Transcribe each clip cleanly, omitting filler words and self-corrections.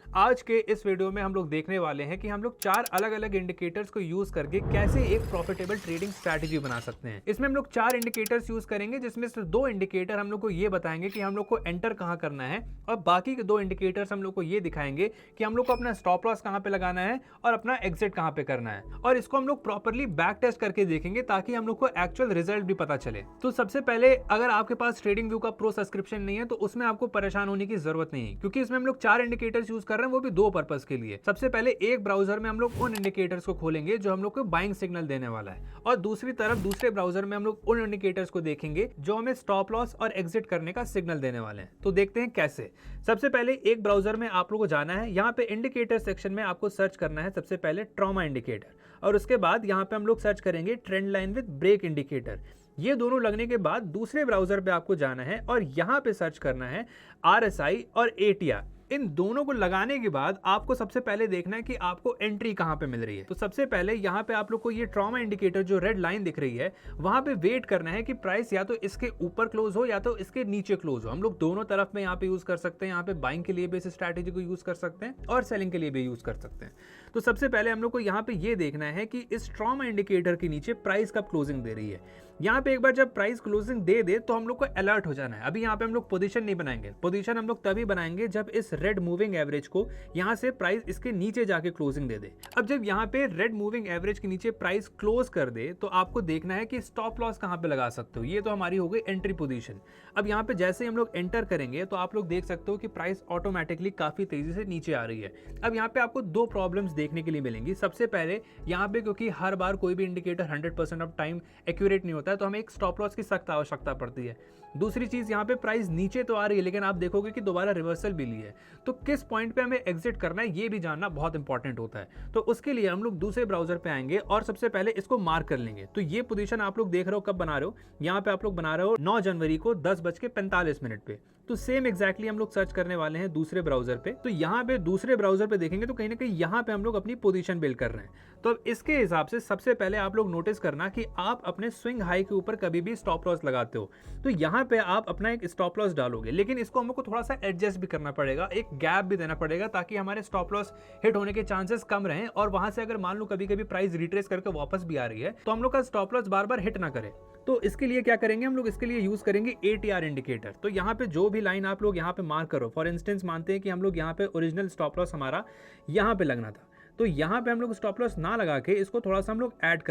आज के इस वीडियो में हम लोग देखने वाले हैं कि हम लोग 4 अलग अलग इंडिकेटर्स को यूज करके कैसे एक प्रॉफिटेबल ट्रेडिंग स्ट्रैटेजी बना सकते हैं। इसमें हम लोग 4 इंडिकेटर्स यूज करेंगे, जिसमें से 2 इंडिकेटर हम लोग को ये बताएंगे कि हम लोग को एंटर कहां करना है और बाकी के 2 इंडिकेटर्स हम लोग को ये दिखाएंगे कि हम लोग को अपना स्टॉप लॉस कहां पे लगाना है और अपना एग्जिट कहां पे करना है। और इसको हम लोग प्रॉपर्ली बैक टेस्ट करके देखेंगे ताकि हम लोग को एक्चुअल रिजल्ट भी पता चले। तो सबसे पहले, अगर आपके पास ट्रेडिंग व्यू का प्रो सब्सक्रिप्शन नहीं है तो उसमें आपको परेशान होने की जरूरत नहीं है, क्योंकि इसमें हम लोग 4 इंडिकेटर्स यूज कर रहे हैं, वो भी 2 पर्पस के लिए। सबसे पहले एक ब्राउजर में हम लोग उन इंडिकेटर्स को खोलेंगे जो हम लोग को बाइंग सिग्नल देने वाला है, और दूसरी तरफ दूसरे ब्राउजर में हम लोग उन इंडिकेटर्स को देखेंगे जो हमें स्टॉप लॉस और एग्जिट करने का सिग्नल देने वाले हैं। तो देखते हैं कैसे। सबसे पहले एक ब्राउजर में आप लोग को जाना है, यहाँ पे इंडिकेटर सेक्शन में आपको सर्च करना है सबसे पहले ट्रॉमा इंडिकेटर, और उसके बाद यहाँ पे हम लोग सर्च करेंगे trend line with break indicator. ये दोनों लगने के बाद दूसरे ब्राउजर पे आपको जाना है और यहाँ पे सर्च करना है RSI और ATR। इन दोनों को लगाने के बाद आपको सबसे पहले देखना है कि आपको एंट्री कहां पे मिल रही है। तो सबसे पहले यहां पे आप लोग को ये ट्रॉमा इंडिकेटर जो रेड लाइन दिख रही है, वहां पे वेट करना है कि प्राइस या तो इसके ऊपर क्लोज हो या तो इसके नीचे क्लोज हो। हम लोग दोनों तरफ में यहाँ पे यूज कर सकते हैं। यहाँ पे बाइंग के लिए भी इस स्ट्रैटेजी को यूज कर सकते हैं और सेलिंग के लिए भी यूज कर सकते हैं। तो सबसे पहले हम लोग को यहाँ पे ये देखना है कि इस ट्रॉमा इंडिकेटर के नीचे प्राइस कब क्लोजिंग दे रही है। यहाँ पे एक बार जब प्राइस क्लोजिंग दे दे तो हम लोग को अलर्ट हो जाना है। अभी यहाँ पे हम लोग पोजीशन नहीं बनाएंगे, पोजीशन हम लोग तभी बनाएंगे जब इस रेड मूविंग एवरेज को यहाँ से प्राइस इसके नीचे जाके क्लोजिंग दे दे। अब जब यहाँ पे रेड मूविंग एवरेज के नीचे प्राइस क्लोज कर दे तो आपको देखना है कि स्टॉप लॉस कहाँ पे लगा सकते हो। ये तो हमारी हो गई एंट्री पोजीशन। अब यहाँ पे जैसे ही हम लोग एंटर करेंगे तो आप लोग देख सकते हो कि प्राइस ऑटोमेटिकली काफी तेजी से नीचे आ रही है। अब यहाँ पे आपको 2 प्रॉब्लम्स देखने के लिए मिलेंगी। सबसे पहले यहाँ पे, क्योंकि हर बार कोई भी इंडिकेटर 100% ऑफ टाइम एक्यूरेट नहीं होता है, तो हमें एक स्टॉप लॉस की सख्त आवश्यकता पड़ती है। दूसरी चीज, यहाँ पे प्राइस नीचे तो आ रही है लेकिन आप देखोगे कि दोबारा रिवर्सल भी ली है, तो किस पॉइंट पे हमें एग्जिट करना है ये भी जानना बहुत इंपॉर्टेंट होता है। तो उसके लिए हम लोग दूसरे ब्राउजर पे आएंगे और सबसे पहले इसको मार्क कर लेंगे। तो ये पोजीशन आप लोग देख रहे हो कब बना रहे हो, यहाँ पे आप लोग बना रहे हो 9 जनवरी को 10:45 पे। तो सेम एग्जैक्टली हम लोग सर्च करने वाले हैं दूसरे ब्राउजर पे। तो यहाँ पे दूसरे ब्राउजर पे देखेंगे तो कहीं ना कहीं यहाँ पे हम लोग अपनी पोजीशन बिल्ड कर रहे हैं। तो अब इसके हिसाब से सबसे पहले आप लोग नोटिस करना कि आप अपने स्विंग हाई के ऊपर कभी भी स्टॉप लॉस लगाते हो तो यहाँ पे आप अपना एक स्टॉप लॉस डालोगे, लेकिन इसको हमको थोड़ा सा एडजस्ट भी करना पड़ेगा, एक गैप भी देना पड़ेगा ताकि हमारे स्टॉप लॉस हिट होने के चांसेस कम रहें, और वहां से अगर मान लो कभी कभी प्राइस रिट्रेस करके वापस भी आ रही है तो हम लोग का स्टॉप लॉस बार बार हिट ना करे। तो इसके लिए क्या करेंगे हम लोग, इसके लिए यूज करेंगे ATR इंडिकेटर। तो यहाँ पे जो भी लाइन आप लोग यहाँ पे मार्क करो, फॉर इंस्टेंस मानते हैं कि हम लोग यहाँ पे ओरिजिनल स्टॉप लॉस हमारा यहाँ पे लगना था, तो यहाँ पे हम लोग स्टॉप लॉस ना लगा के इसको थोड़ा सा हम लोग ऐड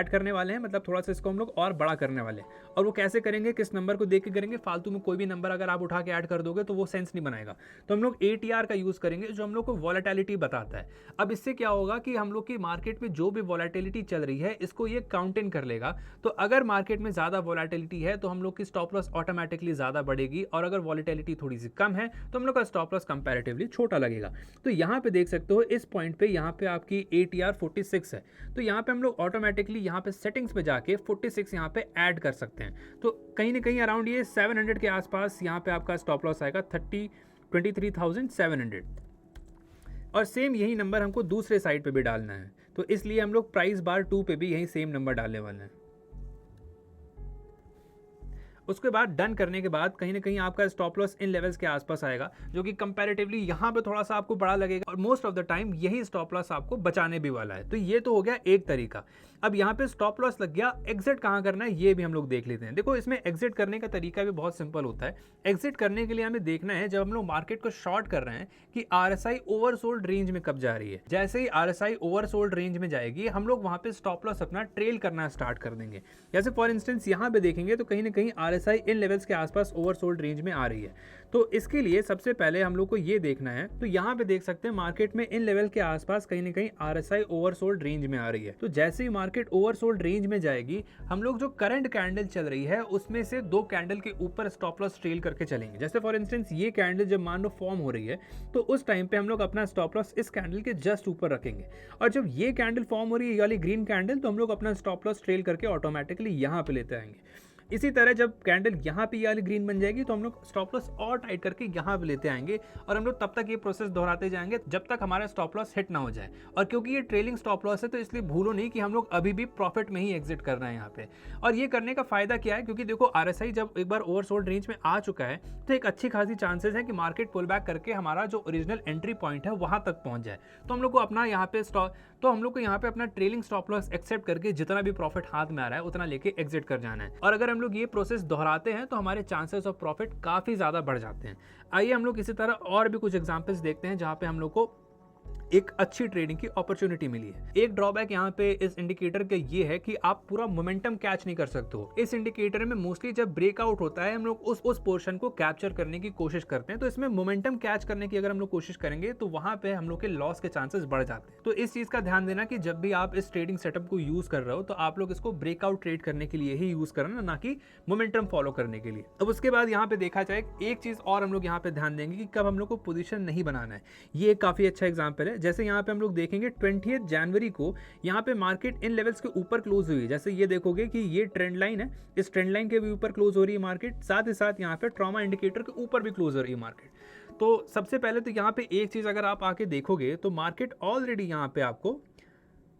करने वाले हैं, मतलब थोड़ा सा इसको हम लोग और बड़ा करने वाले हैं। और वो कैसे करेंगे, किस नंबर को देख के करेंगे, फालतू में कोई भी नंबर अगर आप उठा के ऐड कर दोगे तो वो सेंस नहीं बनाएगा। तो हम लोग ATR का यूज करेंगे जो हम लोग को वॉलेटिलिटी बताता है। अब इससे क्या होगा कि हम लोग की मार्केट में जो भी वॉलेटिलिटी चल रही है इसको ये काउंट इन कर लेगा। तो अगर मार्केट में ज्यादा वॉलेटिलिटी है तो हम लोग की स्टॉप लॉस ऑटोमेटिकली ज्यादा बढ़ेगी, और अगर वॉलेटिलिटी थोड़ी सी कम है तो हम लोग का स्टॉप लॉस कंपैरेटिवली छोटा लगेगा। तो यहाँ पे देख सकते हो इस पॉइंट पे यहाँ पे आपकी ATR 46 है, तो यहाँ पे हम लोग ऑटोमेटिकली यहाँ पे सेटिंग्स पे जाके 46 यहाँ पे ऐड कर सकते हैं। तो कहीं ना कहीं अराउंड ये 700 के आसपास यहाँ पे आपका स्टॉप लॉस आएगा, 23,700। और सेम यही नंबर हमको दूसरे साइड पे भी डालना है, तो इसलिए हम लोग प्राइस बार 2 पे भी यही सेम नंबर डालने वाले हैं। उसके बाद डन करने के बाद कहीं ना कहीं आपका स्टॉप लॉस इन लेवल्स के आसपास आएगा, जो कि कंपैरेटिवली यहाँ पे थोड़ा सा आपको बड़ा लगेगा, और मोस्ट ऑफ द टाइम यही स्टॉप लॉस आपको बचाने भी वाला है। तो ये तो हो गया एक तरीका। अब यहाँ पे स्टॉप लॉस लग गया, एग्जिट कहाँ करना है ये भी हम लोग देख लेते हैं। देखो, इसमें एग्जिट करने का तरीका भी बहुत सिंपल होता है। एग्जिट करने के लिए हमें देखना है, जब हम लोग मार्केट को शॉर्ट कर रहे हैं, कि RSI ओवरसोल्ड रेंज में कब जा रही है। जैसे ही RSI ओवरसोल्ड रेंज में जाएगी हम लोग वहां पे स्टॉप लॉस अपना ट्रेल करना स्टार्ट कर देंगे। जैसे फॉर इंस्टेंस यहाँ पे देखेंगे तो कहीं ना कहीं RSI इन लेवल्स के आसपास ओवरसोल्ड रेंज में आ रही है। तो इसके लिए सबसे पहले हम लोग को ये देखना है, तो यहाँ पे देख सकते हैं मार्केट में इन लेवल के आसपास कहीं ना कहीं RSI ओवरसोल्ड रेंज में आ रही है। तो जैसे ही मार्केट ओवरसोल्ड रेंज में जाएगी हम लोग जो करंट कैंडल चल रही है उसमें से 2 कैंडल के ऊपर स्टॉप लॉस ट्रेल करके चलेंगे। जैसे फॉर इंस्टेंस ये कैंडल जब मान लो फॉर्म हो रही है तो उस टाइम पे हम लोग अपना स्टॉप लॉस इस कैंडल के जस्ट ऊपर रखेंगे, और जब ये कैंडल फॉर्म हो रही है, ये वाली ग्रीन कैंडल, तो हम लोग अपना स्टॉप लॉस ट्रेल करके ऑटोमेटिकली यहाँ पे लेते आएंगे। इसी तरह जब कैंडल यहाँ पे ये वाली ग्रीन बन जाएगी तो हम लोग स्टॉप लॉस और टाइट करके यहाँ पे लेते आएंगे और हम लोग तब तक ये प्रोसेस दोहराते जाएंगे जब तक हमारा स्टॉप लॉस हिट ना हो जाए। और क्योंकि ये ट्रेलिंग स्टॉप लॉस है तो इसलिए भूलो नहीं कि हम लोग अभी भी प्रॉफिट में ही एग्जिट कर रहे हैं यहाँ पे। और ये करने का फायदा क्या है, क्योंकि देखो RSI जब एक बार ओवरसोल्ड रेंज में आ चुका है तो एक अच्छी खासी चांसेस है कि मार्केट पुल बैक करके हमारा जो ओरिजिनल एंट्री पॉइंट है वहां तक पहुंच जाए। तो हम लोग को अपना यहाँ पे अपना ट्रेलिंग स्टॉप लॉस एक्सेप्ट करके जितना भी प्रॉफिट हाथ में आ रहा है उतना लेके एग्जिट कर जाना है। और अगर हम लोग ये प्रोसेस दोहराते हैं तो हमारे चांसेस ऑफ प्रॉफिट काफी ज्यादा बढ़ जाते हैं। आइए हम लोग इसी तरह और भी कुछ एग्जांपल्स देखते हैं जहां पे हम लोग को एक अच्छी ट्रेडिंग की अपॉर्चुनिटी मिली है। एक ड्रॉबैक यहाँ पे इस इंडिकेटर का ये है कि आप पूरा मोमेंटम कैच नहीं कर सकते हो। इस इंडिकेटर में मोस्टली जब ब्रेकआउट होता है हम लोग उस पोर्शन को कैप्चर करने की कोशिश करते हैं। तो इसमें मोमेंटम कैच करने की अगर हम लोग कोशिश करेंगे तो वहां पे हम लोग के लॉस के चांसेस बढ़ जाते हैं। तो इस चीज का ध्यान देना कि जब भी आप इस ट्रेडिंग सेटअप को यूज कर रहे हो तो आप लोग इसको ब्रेकआउट ट्रेड करने के लिए ही यूज करना, ना कि मोमेंटम फॉलो करने के लिए। अब उसके बाद यहाँ पे देखा जाए एक चीज और हम लोग यहाँ पे ध्यान देंगे कि कब हम लोग को पोजीशन नहीं बनाना है। ये एक काफी अच्छा एग्जांपल है। जैसे यहाँ पे हम लोग देखेंगे 20 जनवरी को यहाँ पे मार्केट इन लेवल्स के ऊपर क्लोज हुई। जैसे ये देखोगे कि ये ट्रेंड लाइन है, इस ट्रेंड लाइन के भी ऊपर क्लोज हो रही है मार्केट, साथ ही साथ यहाँ पे ट्रॉमा इंडिकेटर के ऊपर भी क्लोज हो रही है मार्केट। तो सबसे पहले तो यहाँ पे एक चीज अगर आप आके देखोगे तो मार्केट ऑलरेडी यहाँ पे आपको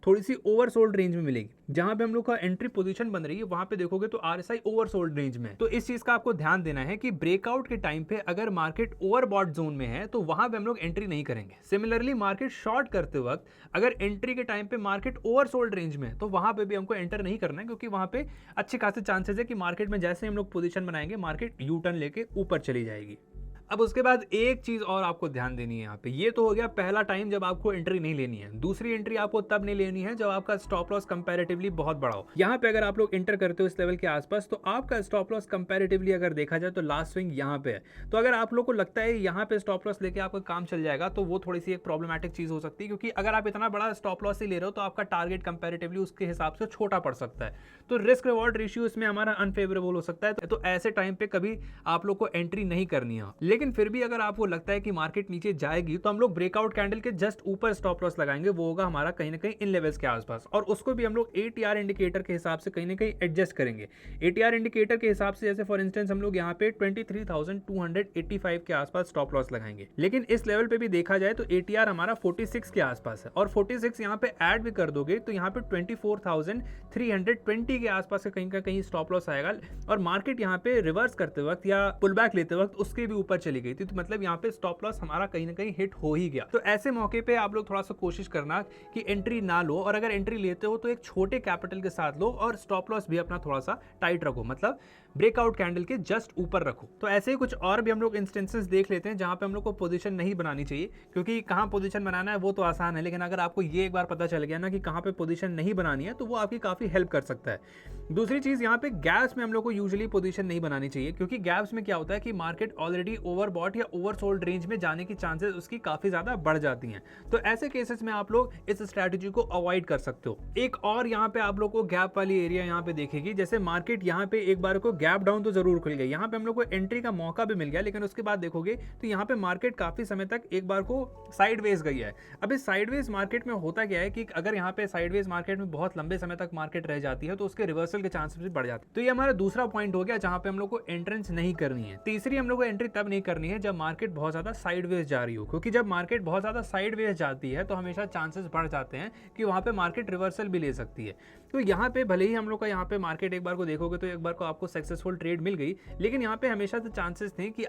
थोड़ी सी ओवरसोल्ड रेंज में मिलेगी। जहां पे हम लोग का एंट्री पोजीशन बन रही है वहां पे देखोगे तो RSI ओवरसोल्ड रेंज में। तो इस चीज का आपको ध्यान देना है कि ब्रेकआउट के टाइम पे अगर मार्केट ओवरबॉट जोन में है तो वहां पे हम लोग एंट्री नहीं करेंगे। सिमिलरली मार्केट शॉर्ट करते वक्त अगर एंट्री के टाइम पे मार्केट ओवरसोल्ड रेंज में है तो वहां पे भी हमको एंटर नहीं करना है, क्योंकि वहां पे अच्छे खासे चांसेस है कि मार्केट में जैसे हम लोग पोजीशन बनाएंगे मार्केट यू टर्न लेके ऊपर चली जाएगी। अब उसके बाद एक चीज और आपको ध्यान देनी है यहाँ पे। ये तो हो गया पहला टाइम जब आपको एंट्री नहीं लेनी है। दूसरी एंट्री आपको तब नहीं लेनी है जब आपका स्टॉप लॉस कंपैरेटिवली बहुत बड़ा हो। यहाँ पे अगर आप लोग एंटर करते हो इस लेवल के आसपास तो आपका स्टॉप लॉस कंपैरेटिवली अगर देखा जाए तो लास्ट स्विंग यहाँ पे है। तो अगर आप लोग को लगता है यहाँ पे स्टॉप लॉस लेके आपका काम चल जाएगा तो वो थोड़ी सी एक प्रॉब्लमैटिक चीज हो सकती है, क्योंकि अगर आप इतना बड़ा स्टॉप लॉस ही ले रहे हो तो आपका टारगेट कंपैरेटिवली उसके हिसाब से छोटा पड़ सकता है। तो रिस्क रिवॉर्ड रेशियो इसमें हमारा अनफेवरेबल हो सकता है। तो ऐसे टाइम पे कभी आप लोग को एंट्री नहीं करनी है। लेकिन फिर भी अगर आपको लगता है कि मार्केट नीचे जाएगी तो हम लोग ब्रेकआउट कैंडल के जस्ट ऊपर स्टॉप लॉस लगाएंगे। वो होगा हमारा कहीं ना कहीं इन लेवल्स के आसपास, और उसको भी हम लोग ATR इंडिकेटर के हिसाब से कहीं ना कहीं एडजस्ट करेंगे। ATR इंडिकेटर के हिसाब से जैसे फॉर इंस्टेंस हम लोग यहाँ पे 23,285 के आसपास स्टॉप लॉस लगाएंगे। लेकिन इस लेवल पे भी देखा जाए तो ATR हमारा 46 के आसपास है, और 46 यहाँ पे ऐड भी कर दोगे तो यहाँ पे 24,320 के आसपास कहीं का कहीं स्टॉप लॉस आएगा। और मार्केट यहाँ पे रिवर्स करते वक्त या पुल बैक लेते वक्त उसके भी ऊपर चली गई थी, तो मतलब यहाँ पे स्टॉप लॉस हमारा कहीं ना कहीं हिट हो ही गया। तो ऐसे मौके पे आप लोग थोड़ा सा कोशिश करना कि एंट्री ना लो, और अगर एंट्री लेते हो तो एक छोटे कैपिटल के साथ लो, और स्टॉप लॉस भी अपना थोड़ा सा टाइट रखो, मतलब ब्रेकआउट कैंडल के जस्ट ऊपर रखो। तो ऐसे ही कुछ और भी हम लोग इंस्टेंसेस देख लेते हैं जहां पे हम लोग को पोजीशन नहीं बनानी चाहिए, क्योंकि कहां पोजीशन बनाना है वो तो आसान है, लेकिन अगर आपको ये एक बार पता चल गया ना कि कहां पे पोजीशन नहीं बनानी है तो वो आपकी काफी हेल्प कर सकता है। दूसरी चीज यहाँ पे गैप्स में हम लोग को यूजुअली पोजीशन नहीं बनानी चाहिए, क्योंकि गैप्स में क्या होता है कि मार्केट ऑलरेडी ओवरबॉट या ओवरसोल्ड रेंज में जाने की चांसेस उसकी काफी ज्यादा बढ़ जाती हैं। तो ऐसे केसेस में आप लोग इस स्ट्रैटेजी को अवॉइड कर सकते हो। एक और यहाँ पे आप लोग को गैप वाली एरिया यहाँ पे देखेगी, जैसे मार्केट यहाँ पे एक बार को गैप डाउन तो जरूर खुल गया, यहाँ पे हम लोग को एंट्री का मौका भी मिल गया, लेकिन उसके बाद देखोगे तो यहाँ पे मार्केट काफी समय तक एक बार को साइडवेज गई है। अब इस साइडवेज मार्केट में होता क्या है कि अगर यहाँ पे साइडवेज मार्केट में बहुत लंबे समय तक मार्केट रह जाती है तो उसके रिवर्सल के चांसेस भी बढ़ जाते हैं। तो ये हमारा दूसरा पॉइंट हो गया जहां पे हम लोग को एंट्रेंस नहीं करनी है। तीसरी हम लोग को एंट्री तब नहीं करनी है जब मार्केट बहुत ज्यादा साइडवेज जा रही हो, क्योंकि जब मार्केट बहुत ज्यादा साइडवेज जाती है तो हमेशा चांसेस बढ़ जाते हैं कि वहां पे मार्केट रिवर्सल भी ले सकती है। तो यहाँ पे भले ही हम लोग का यहाँ पे मार्केट एक बार को देखोगे तो एक बार को आपको सक्सेसफुल ट्रेड मिल गई, लेकिन यहाँ पे हमेशा से चांसेस थे कि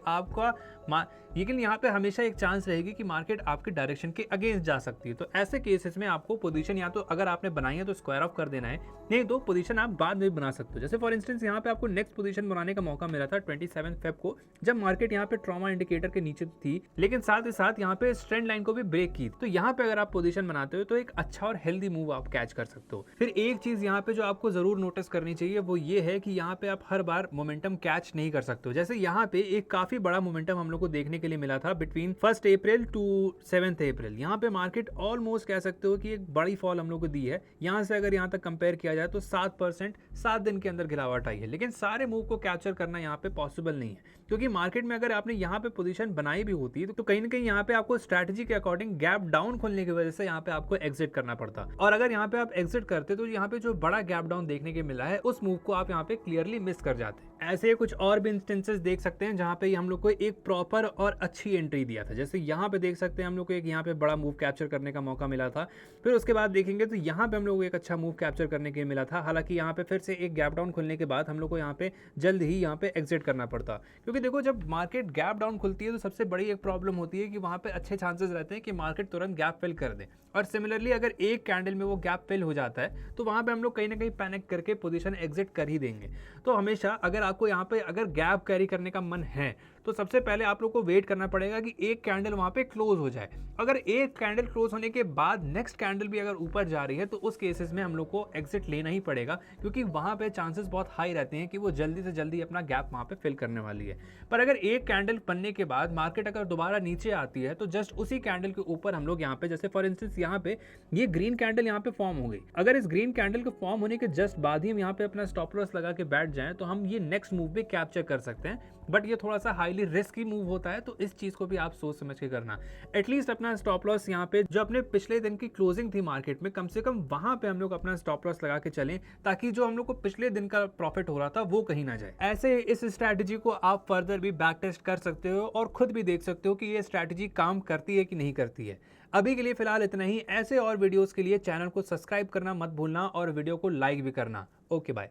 लेकिन यहाँ पे हमेशा एक चांस रहेगी कि मार्केट आपके डायरेक्शन के अगेंस्ट जा सकती है। तो ऐसे केसेस में आपको पोजीशन या तो अगर आपने बनाई है तो स्क्वायर ऑफ कर देना है, नहीं तो पोजीशन आप बाद में बना सकते हो। जैसे फॉर इंस्टेंस यहाँ पे आपको नेक्स्ट पोजीशन बनाने का मौका मिला था 27 फेब को, जब मार्केट यहाँ पे ट्रॉमा इंडिकेटर के नीचे थी, लेकिन साथ ही साथ यहाँ पे ट्रेंड लाइन को भी ब्रेक की। तो यहाँ पे अगर आप पोजीशन बनाते हो तो एक अच्छा और हेल्दी मूव आप कैच कर सकते हो। फिर एक चीज यहाँ पे जो आपको जरूर नोटिस करनी चाहिए वो ये है कि यहाँ पे आप हर बार मोमेंटम कैच नहीं कर सकते हो। जैसे यहाँ पे एक काफी बड़ा मोमेंटम हम लोग को देखने के लिए मिला था बिटवीन 1 अप्रैल टू 7 अप्रैल। यहाँ पे मार्केट ऑलमोस्ट कह सकते हो कि एक बड़ी फॉल हम लोग को दी है। यहाँ से अगर यहाँ तक कंपेयर किया जाए तो 7% 7 दिन के अंदर गिरावट आई है, लेकिन सारे मूव को कैप्चर करना यहाँ पे पॉसिबल नहीं है, क्योंकि मार्केट में अगर आपने यहाँ पे पोजीशन बनाई भी होती तो कहीं ना कहीं यहाँ पे आपको स्ट्रैटेजी के अकॉर्डिंग गैप डाउन खोलने की वजह से यहाँ पे आपको एग्जिट करना पड़ता, और अगर यहाँ पे आप एग्जिट करते तो यहाँ पे जो बड़ा गैप डाउन देखने के मिला है उस मूव को आप यहाँ पे क्लियरली मिस कर जाते। ऐसे कुछ और भी इंस्टेंसेस देख सकते हैं जहाँ पे हम लोग को एक प्रॉपर और अच्छी एंट्री दिया था। जैसे यहाँ पे देख सकते हैं हम लोग को एक यहाँ पे बड़ा मूव कैप्चर करने का मौका मिला था। फिर उसके बाद देखेंगे तो यहाँ पे हम लोग को एक अच्छा मूव कैप्चर करने के मिला था। हालांकि यहाँ पे फिर से एक गैप डाउन खुलने के बाद हम लोग को यहाँ पे जल्द ही यहाँ पे एग्जिट करना पड़ता, क्योंकि देखो जब मार्केट गैप डाउन खुलती है तो सबसे बड़ी एक प्रॉब्लम होती है कि वहाँ पे अच्छे चांसेस रहते हैं कि मार्केट तुरंत गैप फिल कर दे। और सिमिलरली अगर एक कैंडल में वो गैप फिल हो जाता है तो वहाँ पे हम लोग कहीं ना कहीं पैनिक करके पोजीशन एग्जिट कर ही देंगे। तो हमेशा अगर आपको यहाँ पे अगर गैप कैरी करने का मन है तो सबसे पहले आप लोग को वेट करना पड़ेगा कि एक कैंडल वहाँ पे क्लोज हो जाए। अगर एक कैंडल क्लोज होने के बाद नेक्स्ट कैंडल भी अगर ऊपर जा रही है तो उस केसेस में हम लोग को एग्जिट लेना ही पड़ेगा, क्योंकि वहाँ पे चांसेस बहुत हाई रहते हैं कि वो जल्दी से जल्दी अपना गैप वहाँ पे फिल करने वाली है। पर अगर एक कैंडल बनने के बाद मार्केट अगर दोबारा नीचे आती है तो जस्ट उसी कैंडल के ऊपर हम लोग यहाँ पे, जैसे फॉर इंस्टेंस यहाँ पे ये ग्रीन कैंडल यहाँ पे फॉर्म हो गई, अगर इस ग्रीन कैंडल के फॉर्म होने के जस्ट बाद ही हम यहाँ पे अपना स्टॉप लॉस लगा के बैठ जाएं तो हम ये नेक्स्ट मूव भी कैप्चर कर सकते हैं। बट ये थोड़ा सा हाईली रिस्की मूव होता है, तो इस चीज को भी आप सोच समझ के करना। एटलीस्ट अपना स्टॉप लॉस यहाँ पे जो अपने पिछले दिन की क्लोजिंग थी मार्केट में, कम से कम वहां पे हम लोग अपना स्टॉप लॉस लगा के चलें, ताकि जो हम लोग को पिछले दिन का प्रॉफिट हो रहा था वो कहीं ना जाए। ऐसे इस स्ट्रैटेजी को आप फर्दर भी बैक टेस्ट कर सकते हो और खुद भी देख सकते हो कि ये स्ट्रैटेजी काम करती है कि नहीं करती है। अभी के लिए फिलहाल इतना ही। ऐसे और वीडियोस के लिए चैनल को सब्सक्राइब करना मत भूलना और वीडियो को लाइक भी करना। Okay bye.